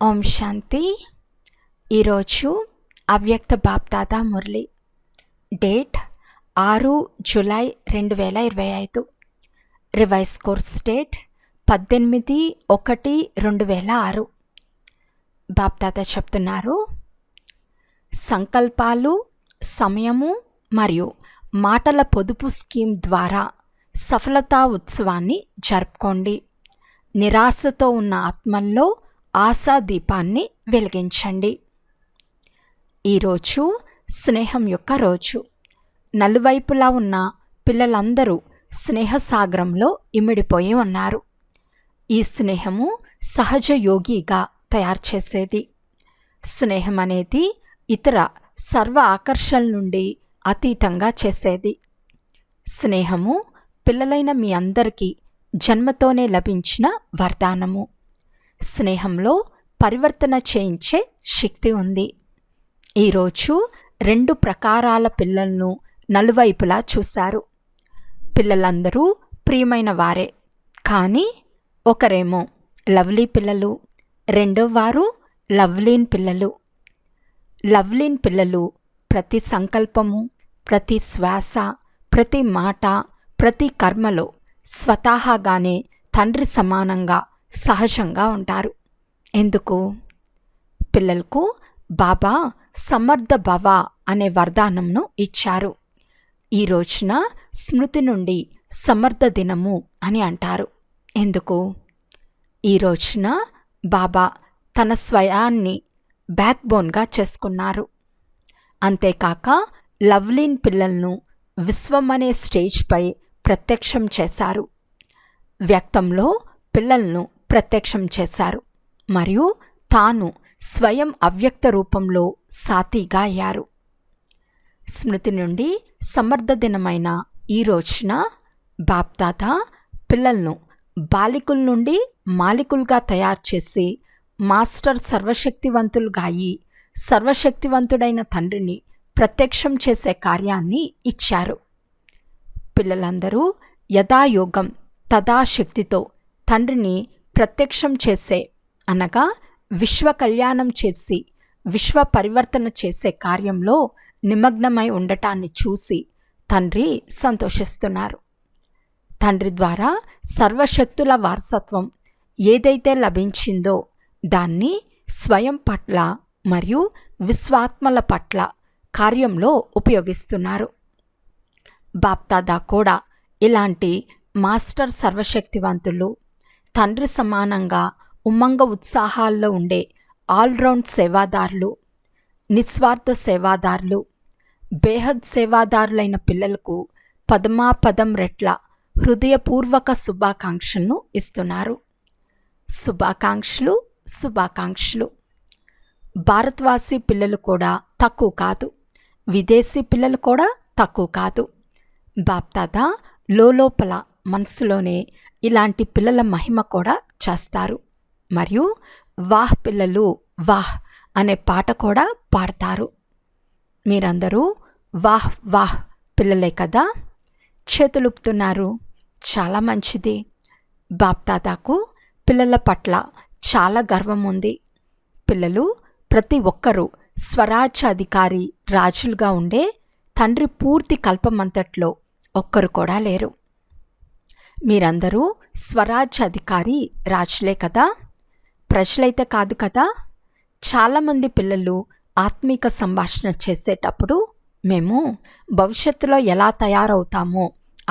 ఓం శాంతి. ఈరోజు అవ్యక్త BapDada Murali. Date 6 July 2025. Revise course date 18/1/2006. BapDada చెప్తున్నారు, సంకల్పాలు, సమయము మరియు మాటల పొదుపు స్కీమ్ ద్వారా సఫలతా ఉత్సవాన్ని జరుపుకోండి. నిరాశతో ఉన్న ఆత్మల్లో ఆశా దీపాన్ని వెలిగించండి. ఈరోజు స్నేహం యొక్క రోజు. నలువైపులా ఉన్న పిల్లలందరూ స్నేహసాగరంలో ఇమిడిపోయి ఉన్నారు. ఈ స్నేహము సహజ యోగిగా తయారు చేసేది. స్నేహం అనేది ఇతర సర్వ ఆకర్షణల నుండి అతీతంగా చేసేది. స్నేహము పిల్లలైన మీ అందరికీ జన్మతోనే లభించిన వరదానము. స్నేహంలో పరివర్తన చేయించే శక్తి ఉంది. ఈరోజు 2 ప్రకారాల పిల్లలను నలువైపులా చూశారు. పిల్లలందరూ ప్రియమైన వారే, కానీ ఒకరేమో లవ్లీ పిల్లలు, రెండో వారు లవ్లీన్ పిల్లలు. లవ్లీన్ పిల్లలు ప్రతి సంకల్పము, ప్రతి శ్వాస, ప్రతి మాట, ప్రతి కర్మలో స్వతహాగానే తండ్రి సమానంగా సహజంగా ఉంటారు. ఎందుకు? పిల్లలకు బాబా సమర్థ భవ అనే వరదానంను ఇచ్చారు. ఈ రోజున స్మృతి నుండి సమర్థ దినము అని అంటారు. ఎందుకు? ఈ రోజున బాబా తన స్వయాన్ని బ్యాక్బోన్గా చేసుకున్నారు. అంతేకాక లవ్లీన్ పిల్లలను విశ్వం అనే స్టేజ్పై ప్రత్యక్షం చేశారు. వ్యక్తంలో పిల్లలను ప్రత్యక్షం చేశారు మరియు తాను స్వయం అవ్యక్త రూపంలో సాతిగా అయ్యారు. స్మృతి నుండి సమర్థ దినమైన ఈ రోజున బాప్దాదా పిల్లలను బాలికుల నుండి మాలికులుగా తయారు చేసి మాస్టర్ సర్వశక్తివంతులుగా అయి సర్వశక్తివంతుడైన తండ్రిని ప్రత్యక్షం చేసే కార్యాన్ని ఇచ్చారు. పిల్లలందరూ యథాయోగం తథాశక్తితో తండ్రిని ప్రత్యక్షం చేసే అనగా విశ్వ కళ్యాణం చేసి విశ్వ పరివర్తన చేసే కార్యంలో నిమగ్నమై ఉండటాన్ని చూసి తండ్రి సంతోషిస్తున్నారు. తండ్రి ద్వారా సర్వశక్తుల వారసత్వం ఏదైతే లభించిందో దాన్ని స్వయం పట్ల మరియు విశ్వాత్మల పట్ల కార్యంలో ఉపయోగిస్తున్నారు. బాప్దాదా కూడా ఇలాంటి మాస్టర్ సర్వశక్తివంతులు, తండ్రి సమానంగా ఉమ్మంగ ఉత్సాహాల్లో ఉండే ఆల్రౌండ్ సేవాదారులు, నిస్వార్థ సేవాదారులు, బేహద్ సేవాదారులైన పిల్లలకు పదమాపదం రెట్ల హృదయపూర్వక శుభాకాంక్షలను ఇస్తున్నారు. శుభాకాంక్షలు, శుభాకాంక్షలు. భారత్వాసీ పిల్లలు కూడా తక్కువ కాదు, విదేశీ పిల్లలు కూడా తక్కువ కాదు. బాప్దాదా లోపల మనసులోనే ఇలాంటి పిల్లల మహిమ కూడా చేస్తారు మరియు వాహ్ పిల్లలు వాహ్ అనే పాట కూడా పాడతారు. మీరందరూ వాహ్ వాహ్ పిల్లలే కదా. చేతులుపుతున్నారు, చాలా మంచిది. బాప్దాదాకు పిల్లల పట్ల చాలా గర్వం ఉంది. పిల్లలు ప్రతి ఒక్కరూ స్వరాజ్యాధికారి రాజులుగా ఉండే తండ్రి పూర్తి కల్పమంతట్లో ఒక్కరు కూడా లేరు. మీరందరూ స్వరాజ్యాధికారి రాజులే కదా, ప్రజలైతే కాదు కదా. చాలామంది పిల్లలు ఆత్మీక సంభాషణ చేసేటప్పుడు మేము భవిష్యత్తులో ఎలా తయారవుతామో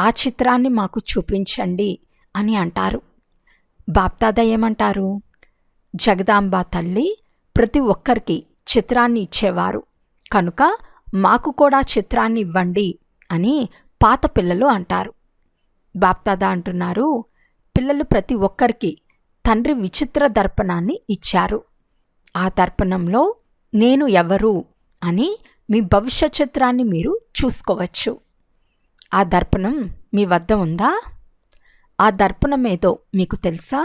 ఆ చిత్రాన్ని మాకు చూపించండి అని అంటారు. బాప్దాదా ఏమంటారు? జగదాంబ తల్లి ప్రతి ఒక్కరికి చిత్రాన్ని ఇచ్చేవారు కనుక మాకు కూడా చిత్రాన్ని ఇవ్వండి అని పాత పిల్లలు అంటారు. బాప్దాదా అంటున్నారు, పిల్లలు ప్రతి ఒక్కరికి తండ్రి విచిత్ర దర్పణాన్ని ఇచ్చారు. ఆ దర్పణంలో నేను ఎవరు అని మీ భవిష్య చిత్రాన్ని మీరు చూసుకోవచ్చు. ఆ దర్పణం మీ వద్ద ఉందా? ఆ దర్పణం ఏదో మీకు తెలుసా?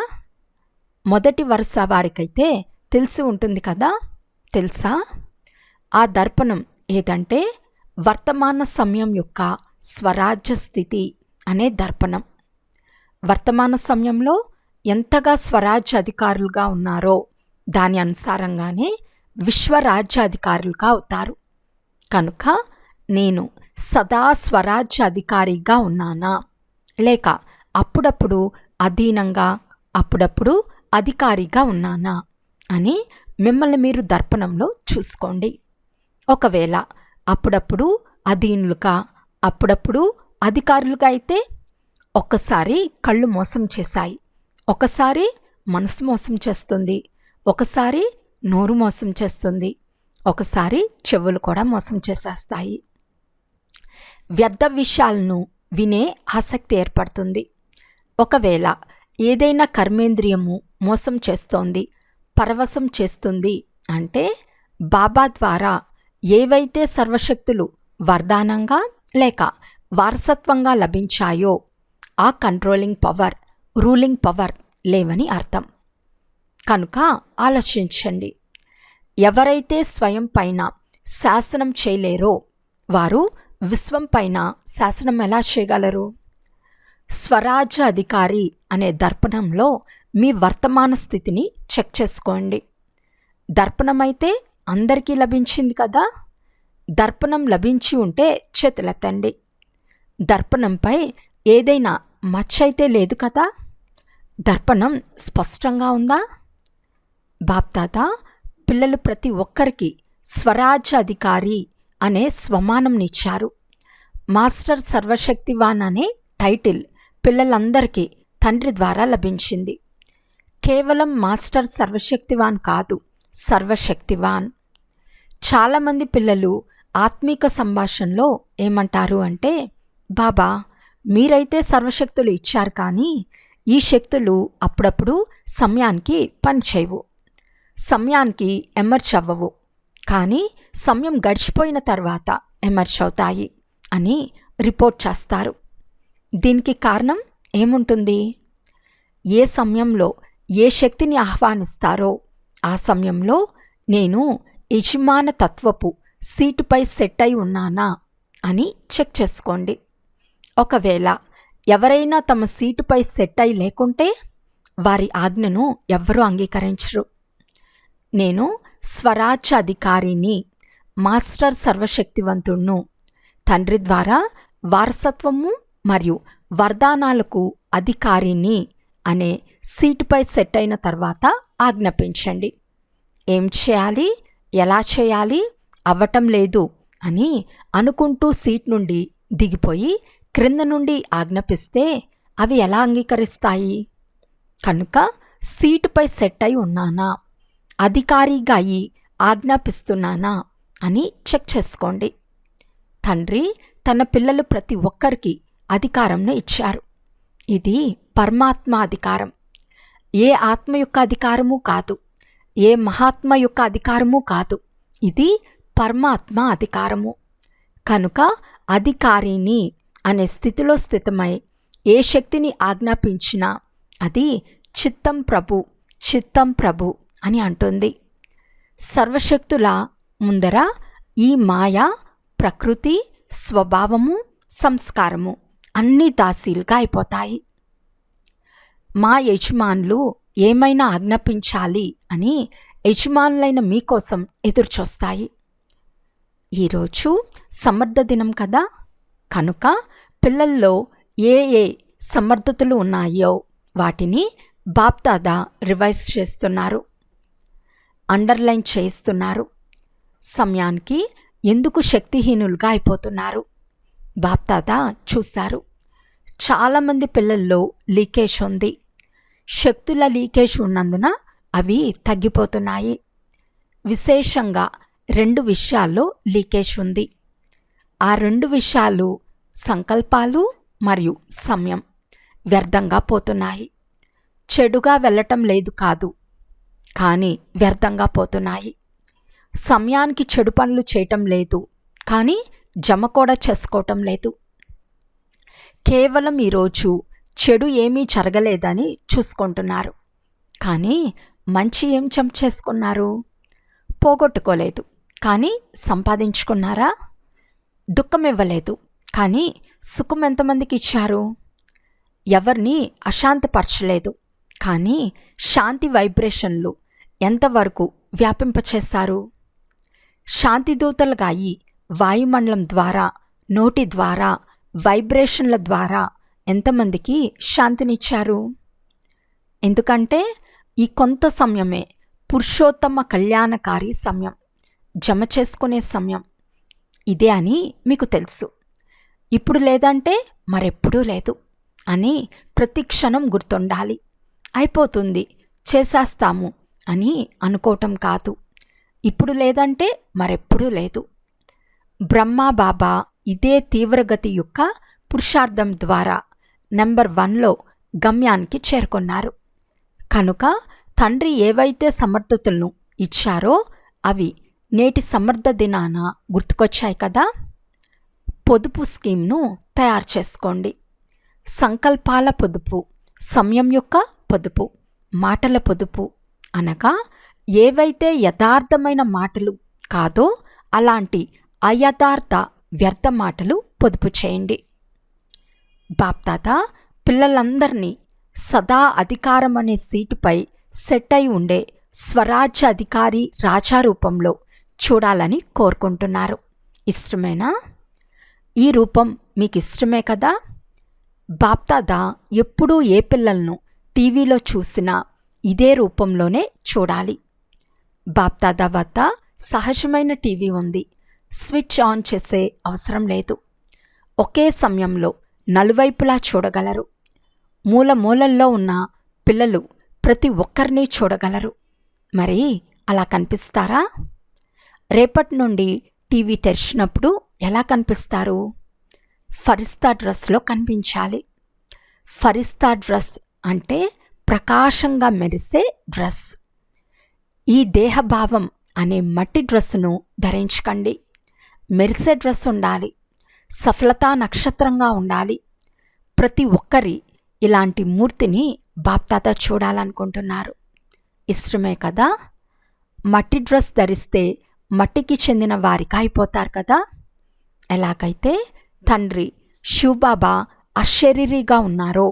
మొదటి వరుస వారికైతే తెలిసి ఉంటుంది కదా, తెలుసా? ఆ దర్పణం ఏదంటే వర్తమాన సమయం యొక్క స్వరాజ్య స్థితి అనే దర్పణం. వర్తమాన సమయంలో ఎంతగా స్వరాజ్య అధికారులుగా ఉన్నారో దాని అనుసారంగానే విశ్వరాజ్యాధికారులుగా అవుతారు. కనుక నేను సదా స్వరాజ్యాధికారిగా ఉన్నానా, లేక అప్పుడప్పుడు అధీనంగా అప్పుడప్పుడు అధికారిగా ఉన్నానా అని మిమ్మల్ని మీరు దర్పణంలో చూసుకోండి. ఒకవేళ అప్పుడప్పుడు అధీనులుగా అప్పుడప్పుడు అధికారులుగా అయితే ఒక్కసారి కళ్ళు మోసం చేశాయి, ఒకసారి మనసు మోసం చేస్తుంది, ఒకసారి నోరు మోసం చేస్తుంది, ఒకసారి చెవులు కూడా మోసం చేసేస్తాయి. వ్యర్థ విషయాలను వినే ఆసక్తి ఏర్పడుతుంది. ఒకవేళ ఏదైనా కర్మేంద్రియము మోసం చేస్తోంది, పరవశం చేస్తుంది అంటే బాబా ద్వారా ఏవైతే సర్వశక్తులు వరదానంగా లేక వారసత్వంగా లభించాయో ఆ కంట్రోలింగ్ పవర్, రూలింగ్ పవర్ లేవని అర్థం. కనుక ఆలోచించండి. ఎవరైతే స్వయం పైన శాసనం చేయలేరో వారు విశ్వం పైన శాసనం ఎలా చేయగలరు? స్వరాజ్య అధికారి అనే దర్పణంలో మీ వర్తమాన స్థితిని చెక్ చేసుకోండి. దర్పణమైతే అందరికీ లభించింది కదా. దర్పణం లభించి ఉంటే చేతులెత్తండి. దర్పణంపై ఏదైనా మచ్చ అయితే లేదు కదా. దర్పణం స్పష్టంగా ఉందా? బాప్దాదా పిల్లలు ప్రతి ఒక్కరికి స్వరాజ్య అధికారి అనే స్వమానంనిచ్చారు. మాస్టర్ సర్వశక్తివాన్ అనే టైటిల్ పిల్లలందరికీ తండ్రి ద్వారా లభించింది. కేవలం మాస్టర్ సర్వశక్తివాన్ కాదు, సర్వశక్తివాన్. చాలామంది పిల్లలు ఆత్మీక సంభాషణలో ఏమంటారు అంటే, బాబా మీరైతే సర్వశక్తులు ఇచ్చారు, కానీ ఈ శక్తులు అప్పుడప్పుడు సమయానికి పనిచేయవు, సమయానికి ఎమర్జ్ అవ్వవు, కానీ సమయం గడిచిపోయిన తర్వాత ఎమర్జ్ అవుతాయి అని రిపోర్ట్ చేస్తారు. దీనికి కారణం ఏముంటుంది? ఏ సమయంలో ఏ శక్తిని ఆహ్వానిస్తారో ఆ సమయంలో నేను యజమాన తత్వపు సీటుపై సెట్ అయి ఉన్నానా అని చెక్ చేసుకోండి. ఒకవేళ ఎవరైనా తమ సీటుపై సెట్ అయి లేకుంటే వారి ఆజ్ఞను ఎవ్వరూ అంగీకరించరు. నేను స్వరాజ్య అధికారిని, మాస్టర్ సర్వశక్తివంతుణ్ణు, తండ్రి ద్వారా వారసత్వము మరియు వరదానాలకు అధికారిని అనే సీటుపై సెట్ అయిన తర్వాత ఆజ్ఞాపించండి. ఏం చేయాలి, ఎలా చేయాలి, అవ్వటం లేదు అని అనుకుంటూ సీట్ నుండి దిగిపోయి క్రింద నుండి ఆజ్ఞాపిస్తే అవి ఎలా అంగీకరిస్తాయి? కనుక సీటుపై సెట్ అయి ఉన్నానా, అధికారిగా అయి ఆజ్ఞాపిస్తున్నానా అని చెక్ చేసుకోండి. తండ్రి తన పిల్లలు ప్రతి ఒక్కరికి అధికారంను ఇచ్చారు. ఇది పరమాత్మ అధికారం. ఏ ఆత్మ యొక్క అధికారము కాదు, ఏ మహాత్మ యొక్క అధికారము కాదు, ఇది పరమాత్మ అధికారము. కనుక అధికారిని అనే స్థితిలో స్థితమై ఏ శక్తిని ఆజ్ఞాపించినా అది చిత్తం ప్రభు, చిత్తం ప్రభు అని అంటుంది. సర్వశక్తుల ముందర ఈ మాయ, ప్రకృతి, స్వభావము, సంస్కారము అన్నీ దాసీలుగా అయిపోతాయి. మా యజమానులు ఏమైనా ఆజ్ఞాపించాలి అని యజమానులైన మీకోసం ఎదురుచూస్తాయి. ఈరోజు సమర్థ దినం కదా. కనుక పిల్లల్లో ఏ ఏ సమర్థతలు ఉన్నాయో వాటిని బాప్దాదా రివైజ్ చేస్తున్నారు, అండర్లైన్ చేయిస్తున్నారు. సమయానికి ఎందుకు శక్తిహీనులుగా అయిపోతున్నారు బాప్దాదా చూశారు. చాలామంది పిల్లల్లో లీకేజ్ ఉంది. శక్తుల లీకేజ్ ఉన్నందున అవి తగ్గిపోతున్నాయి. విశేషంగా 2 విషయాల్లో లీకేజ్ ఉంది. ఆ 2 విషయాలు సంకల్పాలు మరియు సమయం వ్యర్థంగా పోతున్నాయి. చెడుగా వెళ్ళటం లేదు కాదు, కానీ వ్యర్థంగా పోతున్నాయి. సమయానికి చెడు పనులు చేయటం లేదు, కానీ జమ కూడా చేసుకోవటం లేదు. కేవలం ఈరోజు చెడు ఏమీ జరగలేదని చూసుకుంటున్నారు, కానీ మంచి ఏం జమ చేసుకున్నారు? పోగొట్టుకోలేదు, కానీ సంపాదించుకున్నారా? దుఃఖం ఇవ్వలేదు, కానీ సుఖం ఎంతమందికి ఇచ్చారు? ఎవరిని అశాంతిపరచలేదు, కానీ శాంతి వైబ్రేషన్లు ఎంతవరకు వ్యాపింపచేశారు? శాంతిదూతలుగా అయి వాయుమండలం ద్వారా, నోటి ద్వారా, వైబ్రేషన్ల ద్వారా ఎంతమందికి శాంతినిచ్చారు? ఎందుకంటే ఈ కొంత సమయమే పురుషోత్తమ కళ్యాణకారి సమయం, జమ చేసుకునే సమయం ఇదే అని మీకు తెలుసు. ఇప్పుడు లేదంటే మరెప్పుడూ లేదు అని ప్రతి క్షణం గుర్తుండాలి. అయిపోతుంది, చేసేస్తాము అని అనుకోవటం కాదు. ఇప్పుడు లేదంటే మరెప్పుడూ లేదు. బ్రహ్మా బాబా ఇదే తీవ్రగతి యొక్క పురుషార్థం ద్వారా నెంబర్ 1లో గమ్యానికి చేరుకున్నారు. కనుక తండ్రి ఏవైతే సమర్థతలను ఇచ్చారో అవి నేటి సమర్థ దినాన గుర్తుకొచ్చాయి కదా. పొదుపు స్కీమ్ను తయారు చేసుకోండి. సంకల్పాల పొదుపు, సమయం యొక్క పొదుపు, మాటల పొదుపు అనగా ఏవైతే యథార్థమైన మాటలు కాదో అలాంటి అయథార్థ వ్యర్థ మాటలు పొదుపు చేయండి. బాప్తాత పిల్లలందరినీ సదా అధికారం అనే సీటుపై సెట్ అయి ఉండే స్వరాజ్య అధికారి రాజా రూపంలో చూడాలని కోరుకుంటున్నారు. ఇష్టమేనా? ఈ రూపం మీకు ఇష్టమే కదా. బాప్దాదా ఎప్పుడూ ఏ పిల్లలను టీవీలో చూసినా ఇదే రూపంలోనే చూడాలి. బాప్దాదా వద్ద సహజమైన టీవీ ఉంది. స్విచ్ ఆన్ చేసే అవసరం లేదు. ఒకే సమయంలో నలువైపులా చూడగలరు. మూల మూలల్లో ఉన్న పిల్లలు ప్రతి ఒక్కరినీ చూడగలరు. మరి అలా కనిపిస్తారా? రేపటి నుండి టీవీ తెరిచినప్పుడు ఎలా కనిపిస్తారు? ఫరిస్తా డ్రెస్లో కనిపించాలి. ఫరిస్తా డ్రెస్ అంటే ప్రకాశంగా మెరిసే డ్రెస్. ఈ దేహభావం అనే మట్టి డ్రెస్సును ధరించకండి. మెరిసే డ్రెస్ ఉండాలి. సఫలతా నక్షత్రంగా ఉండాలి. ప్రతి ఒక్కరి ఇలాంటి మూర్తిని బాప్తాత చూడాలనుకుంటున్నారు. ఇష్టమే కదా. మట్టి డ్రెస్ ధరిస్తే మట్టికి చెందిన వారికి అయిపోతారు కదా. ఎలాగైతే తండ్రి శివబాబా అశరీరిగా ఉన్నారో,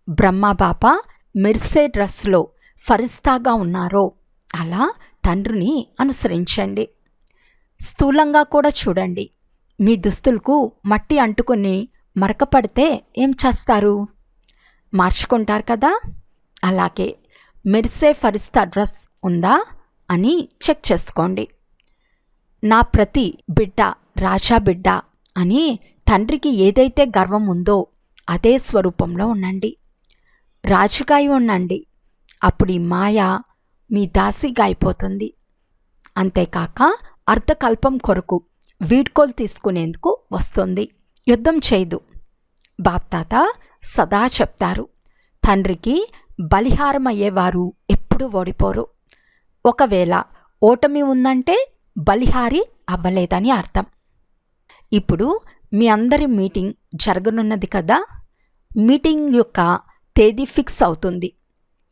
బ్రహ్మబాబా మెరిసే డ్రెస్లో ఫరిస్తాగా ఉన్నారో అలా తండ్రిని అనుసరించండి. స్థూలంగా కూడా చూడండి. మీ దుస్తులకు మట్టి అంటుకుని మరకపడితే ఏం చేస్తారు? మార్చుకుంటారు కదా. అలాగే మెరిసే ఫరిస్తా డ్రెస్ ఉందా అని చెక్ చేసుకోండి. నా ప్రతి బిడ్డ రాజా బిడ్డ అని తండ్రికి ఏదైతే గర్వం ఉందో అదే స్వరూపంలో ఉండండి. రాజుగా ఉండండి. అప్పుడు ఈ మాయ మీ దాసిగా అయిపోతుంది. అంతేకాక అర్ధకల్పం కొరకు వీడ్కోలు తీసుకునేందుకు వస్తుంది. యుద్ధం చేయదు. బాప్తాత సదా చెప్తారు, తండ్రికి బలిహారం అయ్యేవారు ఎప్పుడూ ఓడిపోరు. ఒకవేళ ఓటమి ఉందంటే బలిహారి అవ్వలేదని అర్థం. ఇప్పుడు మీ అందరి మీటింగ్ జరగనున్నది కదా. మీటింగ్ యొక్క తేదీ ఫిక్స్ అవుతుంది.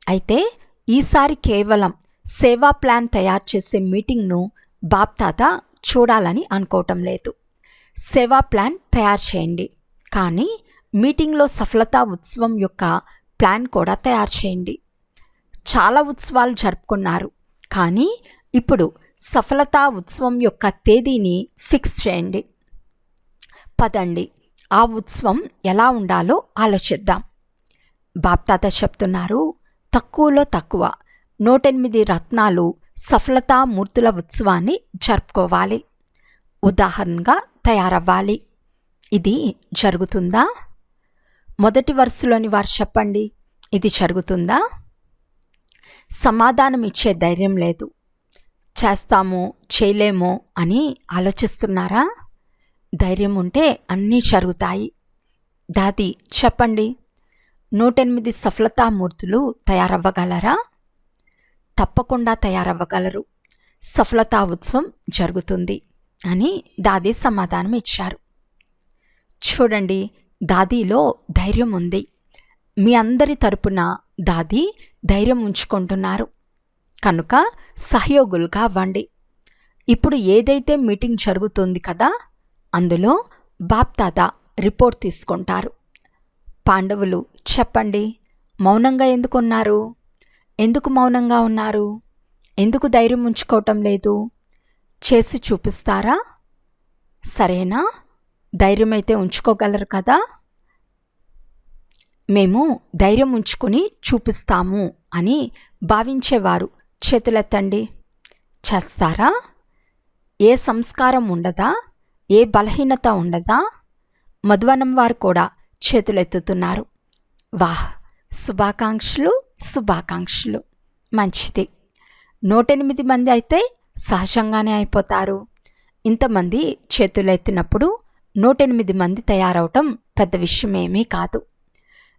అయితే ఈసారి కేవలం సేవా ప్లాన్ తయారు చేసే మీటింగ్ను బాప్తాత చూడాలని అనుకోవటం లేదు. సేవా ప్లాన్ తయారు చేయండి, కానీ మీటింగ్లో సఫలతా ఉత్సవం యొక్క ప్లాన్ కూడా తయారు చేయండి. చాలా ఉత్సవాలు జరుపుకున్నారు, కానీ ఇప్పుడు సఫలతా ఉత్సవం యొక్క తేదీని ఫిక్స్ చేయండి. పదండి, ఆ ఉత్సవం ఎలా ఉండాలో ఆలోచిద్దాం. బాప్తాత చెప్తున్నారు, తక్కువలో తక్కువ 108 రత్నాలు సఫలతా మూర్తుల ఉత్సవాన్ని జరుపుకోవాలి. ఉదాహరణగా తయారవ్వాలి. ఇది జరుగుతుందా? మొదటి వరుసలోని వారు చెప్పండి, ఇది జరుగుతుందా? సమాధానం ఇచ్చే ధైర్యం లేదు. చేస్తామో చేయలేమో అని ఆలోచిస్తున్నారా? ధైర్యం ఉంటే అన్నీ జరుగుతాయి. దాది చెప్పండి, 108 సఫలతామూర్తులు తయారవ్వగలరా? తప్పకుండా తయారవ్వగలరు. సఫలతా ఉత్సవం జరుగుతుంది అని దాది సమాధానం ఇచ్చారు. చూడండి, దాదీలో ధైర్యం ఉంది. మీ అందరి తరపున దాది ధైర్యం ఉంచుకుంటున్నారు. కనుక సహయోగులుగా అవ్వండి. ఇప్పుడు ఏదైతే మీటింగ్ జరుగుతుంది కదా, అందులో బాప్దాదా రిపోర్ట్ తీసుకుంటారు. పాండవులు చెప్పండి, మౌనంగా ఎందుకున్నారు? ఎందుకు మౌనంగా ఉన్నారు? ఎందుకు ధైర్యం ఉంచుకోవటం లేదు? చేసి చూపిస్తారా? సరేనా? ధైర్యం అయితే ఉంచుకోగలరు కదా? మేము ధైర్యం ఉంచుకుని చూపిస్తాము అని భావించేవారు చేతులెత్తండి. చేస్తారా? ఏ సంస్కారం ఉండదా? ఏ బలహీనత ఉండదా? మధువనం వారు కూడా చేతులెత్తుతున్నారు. వాహ్! శుభాకాంక్షలు, శుభాకాంక్షలు. మంచిది. 108 మంది అయితే సహజంగానే అయిపోతారు. ఇంతమంది చేతులెత్తినప్పుడు 108 మంది తయారవటం పెద్ద విషయమేమీ కాదు.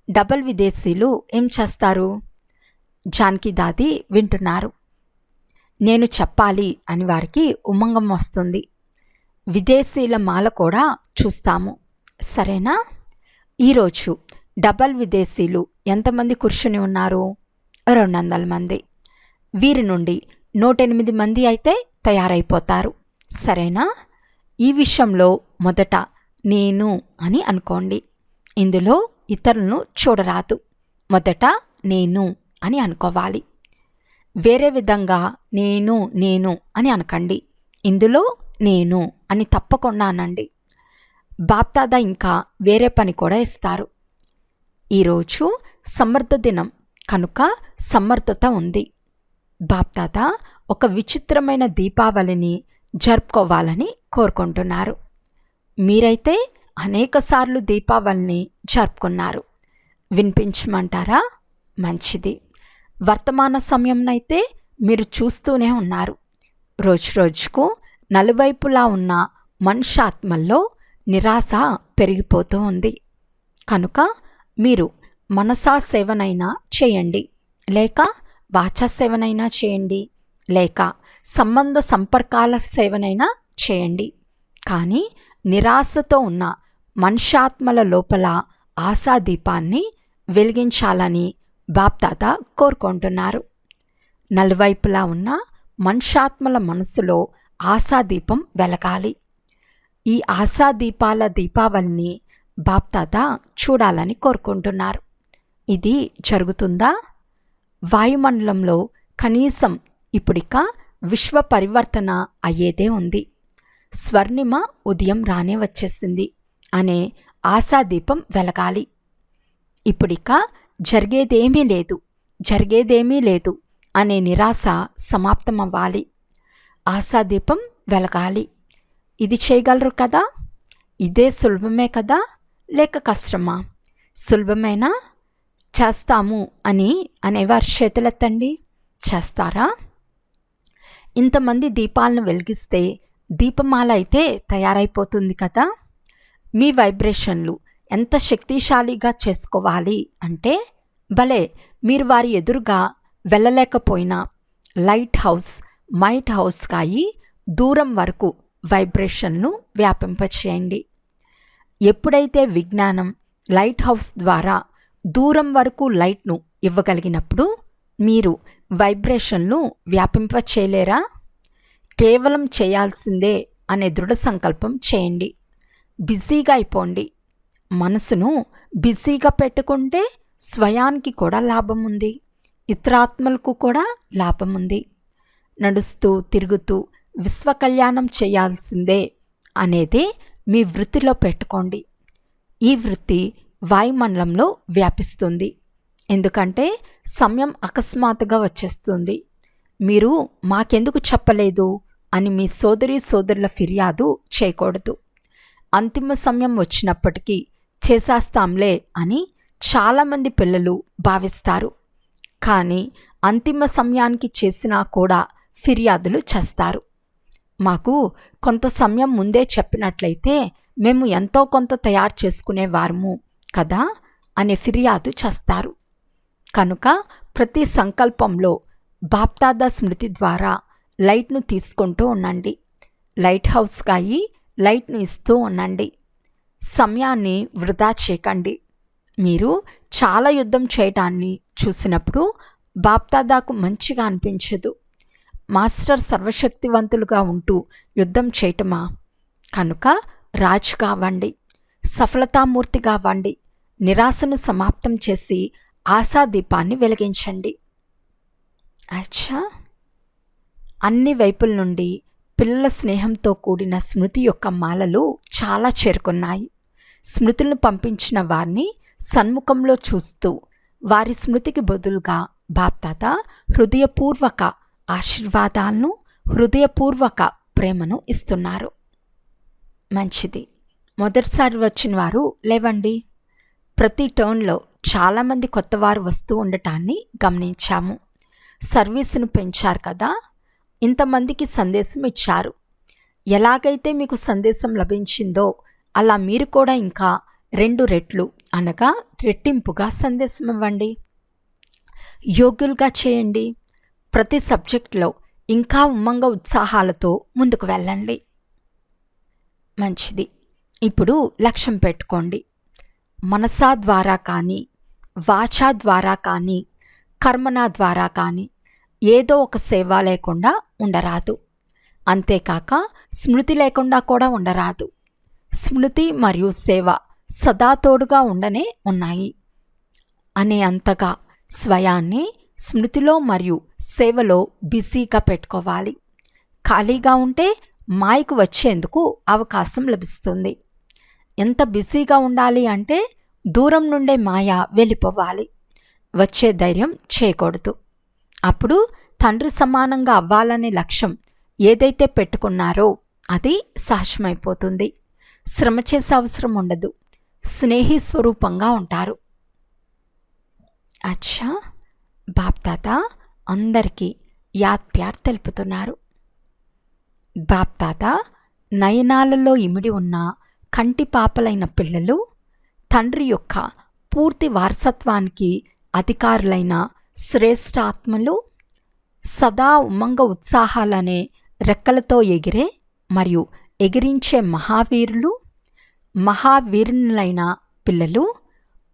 డబల్ విదేశీలు ఏం చేస్తారు? జానకి దాది వింటున్నారు. నేను చెప్పాలి అని వారికి ఉమంగం వస్తుంది. విదేశీల మాల కూడా చూస్తాము. సరేనా? ఈరోజు డబల్ విదేశీలు ఎంతమంది కూర్చుని ఉన్నారు? 200 మంది. వీరి నుండి 108 మంది అయితే తయారైపోతారు. సరేనా? ఈ విషయంలో మొదట నేను అని అనుకోండి. ఇందులో ఇతరులను చూడరాదు. మొదట నేను అని అనుకోవాలి. వేరే విధంగా నేను నేను అని అనకండి. ఇందులో నేను అని తప్పకుండా అనండి. బాప్దాదా ఇంకా వేరే పని కూడా ఇస్తారు. ఈరోజు సమర్థ దినం కనుక సమర్థత ఉంది. బాప్దాదా ఒక విచిత్రమైన దీపావళిని జరుపుకోవాలని కోరుకుంటున్నారు. మీరైతే అనేకసార్లు దీపావళిని జరుపుకున్నారు. వినిపించమంటారా? మంచిది. వర్తమాన సమయంనైతే మీరు చూస్తూనే ఉన్నారు. రోజురోజుకు నలువైపులా ఉన్న మనుష్యాత్మల్లో నిరాశ పెరిగిపోతూ ఉంది. కనుక మీరు మనసా సేవనైనా చేయండి, లేక వాచా సేవనైనా చేయండి, లేక సంబంధ సంపర్కాల సేవనైనా చేయండి. కానీ నిరాశతో ఉన్న మనుష్యాత్మల లోపల ఆశాదీపాన్ని వెలిగించాలని బాప్దాదా కోరుకుంటున్నారు. నలువైపులా ఉన్న మనుష్యాత్మల మనసులో ఆశాదీపం వెలగాలి. ఈ ఆశాదీపాల దీపావళిని బాప్దాదా చూడాలని కోరుకుంటున్నారు. ఇది జరుగుతుందా? వాయుమండలంలో కనీసం ఇప్పుడిక విశ్వ పరివర్తన అయ్యేదే ఉంది. స్వర్ణిమ ఉదయం రానే వచ్చేసింది అనే ఆశాదీపం వెలగాలి. ఇప్పుడిక జరిగేదేమీ లేదు అనే నిరాశ సమాప్తమవ్వాలి. ఆశాదీపం వెలగాలి. ఇది చేయగలరు కదా? ఇదే సులభమే కదా, లేక కష్టమా? సులభమేనా? చేస్తాము అని అనేవారు చేతులెత్తండి. చేస్తారా? ఇంతమంది దీపాలను వెలిగిస్తే దీపమాల అయితే తయారైపోతుంది కదా. మీ వైబ్రేషన్లు ఎంత శక్తిశాలిగా చేసుకోవాలి అంటే, భలే మీరు వారి ఎదురుగా వెళ్ళలేకపోయినా లైట్ హౌస్ మైట్ హౌస్ కాయి దూరం వరకు వైబ్రేషన్ను వ్యాపింపచేయండి. ఎప్పుడైతే విజ్ఞానం లైట్ హౌస్ ద్వారా దూరం వరకు లైట్ను ఇవ్వగలిగినప్పుడు మీరు వైబ్రేషన్ను వ్యాపింపచేయలేరా? కేవలం చేయాల్సిందే అనే దృఢ సంకల్పం చేయండి. బిజీగా అయిపోండి. మనసును బిజీగా పెట్టుకుంటే స్వయానికి కూడా లాభం ఉంది, ఇతరాత్మలకు కూడా లాభం ఉంది. నడుస్తూ తిరుగుతూ విశ్వకళ్యాణం చేయాల్సిందే అనేదే మీ వృత్తిలో పెట్టుకోండి. ఈ వృత్తి వాయుమండలంలో వ్యాపిస్తుంది. ఎందుకంటే సమయం అకస్మాత్తుగా వచ్చేస్తుంది. మీరు మాకెందుకు చెప్పలేదు అని మీ సోదరుల ఫిర్యాదు చేయకూడదు. అంతిమ సమయం వచ్చినప్పటికీ చేసేస్తాంలే అని చాలామంది పిల్లలు భావిస్తారు. కానీ అంతిమ సమయానికి చేసినా కూడా ఫిర్యాదులు చేస్తారు. మాకు కొంత సమయం ముందే చెప్పినట్లయితే మేము ఎంతో కొంత తయారు చేసుకునేవారము కదా అనే ఫిర్యాదు చేస్తారు. కనుక ప్రతి సంకల్పంలో బాప్దాదా స్మృతి ద్వారా లైట్ను తీసుకుంటూ ఉండండి. లైట్ హౌస్గా అయి లైట్ను ఇస్తూ ఉండండి. సమయాన్ని వృధా చేయకండి. మీరు చాలా యుద్ధం చేయటాన్ని చూసినప్పుడు బాప్దాదాకు మంచిగా అనిపించదు. మాస్టర్ సర్వశక్తివంతులుగా ఉంటూ యుద్ధం చేయటమా? కనుక రాజు కావండి, సఫలతామూర్తి కావండి. నిరాశను సమాప్తం చేసి ఆశాదీపాన్ని వెలిగించండి. అచ్చా, అన్ని వైపుల నుండి పిల్లల స్నేహంతో కూడిన స్మృతి యొక్క మాలలు చాలా చేరుకున్నాయి. స్మృతులను పంపించిన వారిని సన్ముఖంలో చూస్తూ వారి స్మృతికి బదులుగా బాప్తాత హృదయపూర్వక ఆశీర్వాదాలను, హృదయపూర్వక ప్రేమను ఇస్తున్నారు. మంచిది. మొదటిసారి వచ్చిన వారు లేవండి. ప్రతి టర్న్లో చాలామంది కొత్తవారు వస్తూ ఉండటాన్ని గమనించాము. సర్వీసును పెంచారు కదా, ఇంతమందికి సందేశం ఇచ్చారు. ఎలాగైతే మీకు సందేశం లభించిందో అలా మీరు కూడా ఇంకా 2 రెట్లు అనగా రెట్టింపుగా సందేశం ఇవ్వండి. యోగ్యులుగా చేయండి. ప్రతి సబ్జెక్టులో ఇంకా ఉమ్మంగ ఉత్సాహాలతో ముందుకు వెళ్ళండి. మంచిది. ఇప్పుడు లక్ష్యం పెట్టుకోండి. మనసా ద్వారా కానీ, వాచా ద్వారా కానీ, కర్మనా ద్వారా కానీ ఏదో ఒక సేవ లేకుండా ఉండరాదు. అంతేకాక స్మృతి లేకుండా కూడా ఉండరాదు. స్మృతి మరియు సేవ సదా తోడుగా ఉండనే ఉన్నాయి అనే అంతగా స్వయాన్ని స్మృతిలో మరియు సేవలో బిజీగా పెట్టుకోవాలి. ఖాళీగా ఉంటే మాయకు వచ్చేందుకు అవకాశం లభిస్తుంది. ఎంత బిజీగా ఉండాలి అంటే దూరం నుండే మాయ వెళ్ళిపోవాలి. వచ్చే ధైర్యం చేయకూడదు. అప్పుడు తండ్రి సమానంగా అవ్వాలనే లక్ష్యం ఏదైతే పెట్టుకున్నారో అది సహజమైపోతుంది. శ్రమ చేసే అవసరం ఉండదు. స్నేహి స్వరూపంగా ఉంటారు. అచ్చా, బాప్తాత అందరికీ యాద్ ప్యార్ తెలుపుతున్నారు. బాప్తాత నయనాలలో ఇమిడి ఉన్న కంటి పాపలైన పిల్లలు తండ్రి యొక్క పూర్తి వారసత్వానికి అధికారులైన శ్రేష్ఠ ఆత్మలు, సదా ఉమ్మంగ ఉత్సాహాలనే రెక్కలతో ఎగిరే మరియు ఎగిరించే మహావీరులు, మహావీరులైన పిల్లలు.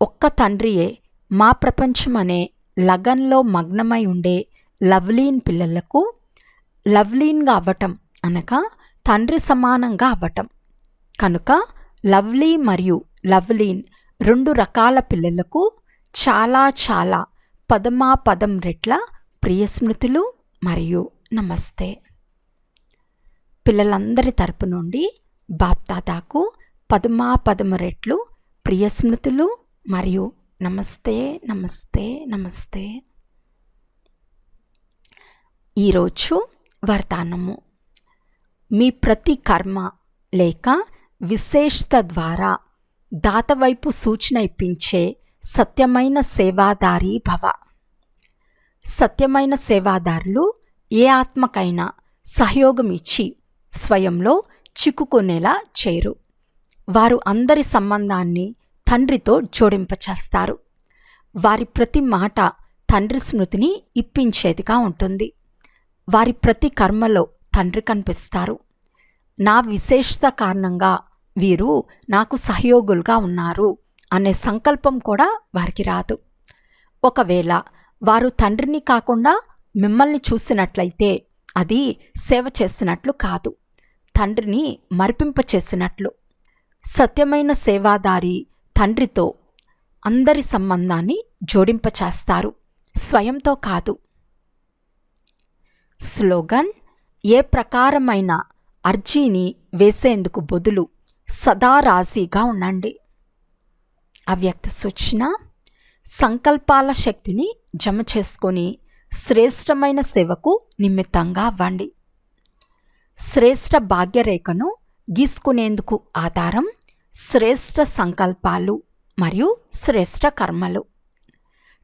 ఒక్క తండ్రియే మా ప్రపంచం అనే లగన్లో మగ్నమై ఉండే లవ్లీన్ పిల్లలకు లవ్లీన్గా అవ్వటం అనగా తండ్రి సమానంగా అవ్వటం. కనుక లవ్లీ మరియు లవ్లీన్ 2 రకాల పిల్లలకు చాలా చాలా పదమాపదం రెట్ల ప్రియస్మృతులు మరియు నమస్తే. పిల్లలందరి తరపు నుండి బాప్దాదాకు పదమాపదము రెట్లు ప్రియస్మృతులు మరియు నమస్తే నమస్తే నమస్తే. ఈరోజు వరదానము. మీ ప్రతి కర్మ లేక విశేషత ద్వారా దాత వైపు సూచన ఇప్పించే సత్యమైన సేవాదారి భవ. సత్యమైన సేవాదారులు ఏ ఆత్మకైనా సహయోగం ఇచ్చి స్వయంలో చిక్కుకునేలా చేయరు. వారు అందరి సంబంధాన్ని తండ్రితో జోడింపచేస్తారు. వారి ప్రతి మాట తండ్రి స్మృతిని ఇప్పించేదిగా ఉంటుంది. వారి ప్రతి కర్మలో తండ్రి కనిపిస్తారు. నా విశేషత కారణంగా వీరు నాకు సహయోగులుగా ఉన్నారు అనే సంకల్పం కూడా వారికి రాదు. ఒకవేళ వారు తండ్రిని కాకుండా మిమ్మల్ని చూసినట్లయితే అది సేవ చేసినట్లు కాదు, తండ్రిని మరిపింపచేసినట్లు. సత్యమైన సేవాదారి తండ్రితో అందరి సంబంధాన్ని జోడింపచేస్తారు, స్వయంతో కాదు. స్లోగన్: ఏ ప్రకారమైన అర్జీని వేసేందుకు బదులు సదా రాజీగా ఉండండి. అవ్యక్త సూచన: సంకల్పాల శక్తిని జమ చేసుకొని శ్రేష్టమైన సేవకు నిమిత్తంగా అవ్వండి. శ్రేష్ఠ భాగ్యరేఖను గీసుకునేందుకు ఆధారం శ్రేష్ఠ సంకల్పాలు మరియు శ్రేష్ఠ కర్మలు.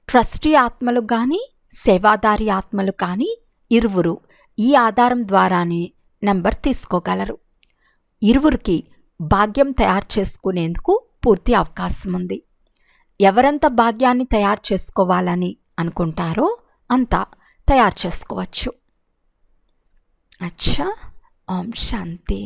ట్రస్టీ ఆత్మలు కానీ సేవాదారి ఆత్మలు కానీ ఇరువురు ఈ ఆధారం ద్వారానే నంబర్ తీసుకోగలరు. ఇరువురికి భాగ్యం తయారు చేసుకునేందుకు పూర్తి అవకాశం ఉంది. ఎవరెంత భాగ్యాన్ని తయారు చేసుకోవాలని అనుకుంటారో అంతా తయారు చేసుకోవచ్చు. అచ్చా, ఓం శాంతి.